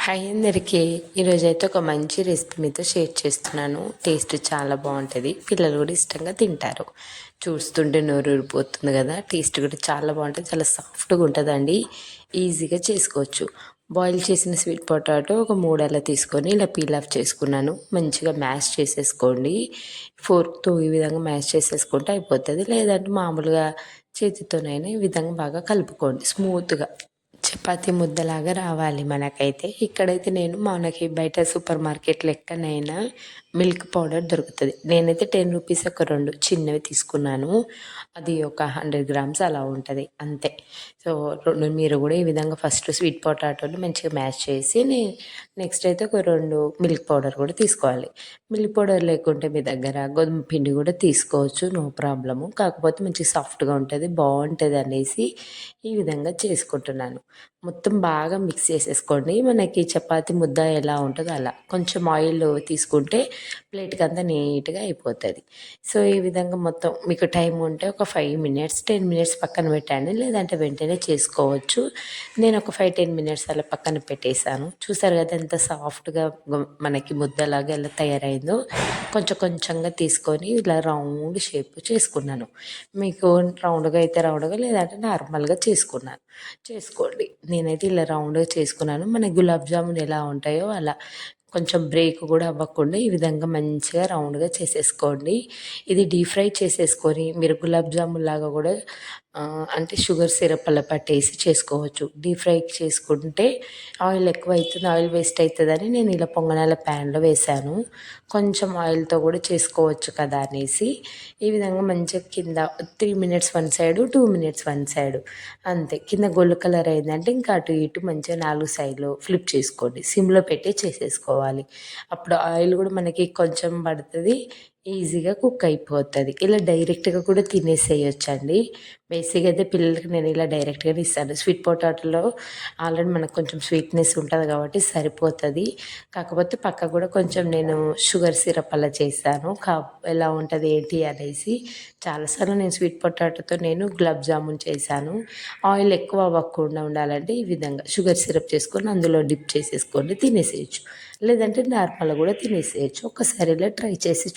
Hi అందరికీ. ఈరోజైతే ఒక మంచి రెసిపీ మీతో షేర్ చేస్తున్నాను. టేస్ట్ చాలా బాగుంటుంది, పిల్లలు కూడా ఇష్టంగా తింటారు. చూస్తుంటే నోరు ఊరిపోతుంది కదా. టేస్ట్ కూడా చాలా బాగుంటుంది, చాలా సాఫ్ట్గా ఉంటుందండి. ఈజీగా చేసుకోవచ్చు. బాయిల్ చేసిన స్వీట్ పొటాటో ఒక 3 అలా తీసుకొని ఇలా పీల్ ఆఫ్ చేసుకున్నాను. మంచిగా మ్యాష్ చేసేసుకోండి. ఫోర్క్తో ఈ విధంగా మ్యాష్ చేసేసుకుంటే అయిపోతుంది. లేదంటే మామూలుగా చేతితోనైనా ఈ విధంగా బాగా కలుపుకోండి స్మూత్గా. చపాతీ ముద్దలాగా రావాలి మనకైతే. ఇక్కడైతే నేను మనకి బయట సూపర్ మార్కెట్లో ఎక్కడైనా మిల్క్ పౌడర్ దొరుకుతుంది. నేనైతే 10 రూపీస్ ఒక 2 చిన్నవి తీసుకున్నాను. అది ఒక 100 గ్రామ్స్ అలా ఉంటుంది అంతే. సో మీరు కూడా ఈ విధంగా ఫస్ట్ స్వీట్ పొటాటోని మంచిగా మ్యాష్ చేసి నెక్స్ట్ అయితే ఒక 2 మిల్క్ పౌడర్ కూడా తీసుకోవాలి. మిల్క్ పౌడర్ లేకుంటే మీ దగ్గర గోధుమ పిండి కూడా తీసుకోవచ్చు, నో ప్రాబ్లము. కాకపోతే మంచి సాఫ్ట్గా ఉంటుంది, బాగుంటుంది అనేసి ఈ విధంగా చేసుకుంటున్నాను. మొత్తం బాగా మిక్స్ చేసేసుకోండి. మనకి చపాతి ముద్ద ఎలా ఉంటుందో అలా. కొంచెం ఆయిల్ తీసుకుంటే ప్లేట్కి అంతా నీట్గా అయిపోతుంది. సో ఈ విధంగా మొత్తం మీకు టైం ఉంటే ఒక 5 మినిట్స్ 10 మినిట్స్ పక్కన పెట్టండి, లేదంటే వెంటనే చేసుకోవచ్చు. నేను ఒక 5-10 మినిట్స్ అలా పక్కన పెట్టేశాను. చూసారు కదా ఎంత సాఫ్ట్గా మనకి ముద్దలాగా ఎలా తయారైందో. కొంచెం కొంచెంగా తీసుకొని ఇలా రౌండ్ షేప్ చేసుకున్నాను. మీకు రౌండ్గా అయితే రౌండ్గా, లేదంటే నార్మల్గా చేసుకోండి. నేనైతే ఇలా రౌండ్గా చేసుకున్నాను. మన గులాబ్ జామున్ ఎలా ఉంటాయో అలా కొంచెం బ్రేక్ కూడా అవ్వకుండా ఈ విధంగా మంచిగా రౌండ్గా చేసేసుకోండి. ఇది డీప్ ఫ్రై చేసేసుకొని మీరు గులాబ్ జామున్ లాగా కూడా అంటే షుగర్ సిరప్ అలా పట్టేసి చేసుకోవచ్చు. డీప్ ఫ్రై చేసుకుంటే ఆయిల్ ఎక్కువ అవుతుంది, ఆయిల్ వేస్ట్ అవుతుందని నేను ఇలా పొంగనాల ప్యాన్లో వేశాను. కొంచెం ఆయిల్తో కూడా చేసుకోవచ్చు కదా అనేసి ఈ విధంగా మంచిగా కింద 3 minutes one side, 2 minutes one side అంతే. కింద గోల్డ్ కలర్ అయిందంటే ఇంకా అటు ఇటు మంచిగా 4 సైడ్లు ఫ్లిప్ చేసుకోండి. సిమ్లో పెట్టి చేసేసుకోవాలి. అప్పుడు ఆయిల్ కూడా మనకి కొంచెం పడుతుంది, ఈజీగా కుక్ అయిపోతుంది. ఇలా డైరెక్ట్గా కూడా తినేసేయొచ్చండి. బేసిక్గా అయితే పిల్లలకి నేను ఇలా డైరెక్ట్గానే ఇస్తాను. స్వీట్ పొటాటోలో ఆల్రెడీ మనకు కొంచెం స్వీట్నెస్ ఉంటుంది కాబట్టి సరిపోతుంది. కాకపోతే పక్క కూడా కొంచెం నేను షుగర్ సిరప్ అలా చేశాను. ఎలా ఉంటుంది ఏంటి అనేసి. చాలాసార్లు నేను స్వీట్ పొటాటోతో నేను గులాబ్ జామున్ చేశాను. ఆయిల్ ఎక్కువ అవ్వకుండా ఉండాలంటే ఈ విధంగా షుగర్ సిరప్ చేసుకొని అందులో డిప్ చేసేసుకొని తినేసేయచ్చు, లేదంటే నార్మల్గా కూడా తినేసేయచ్చు. ఒక్కసారి ఇలా ట్రై చేసి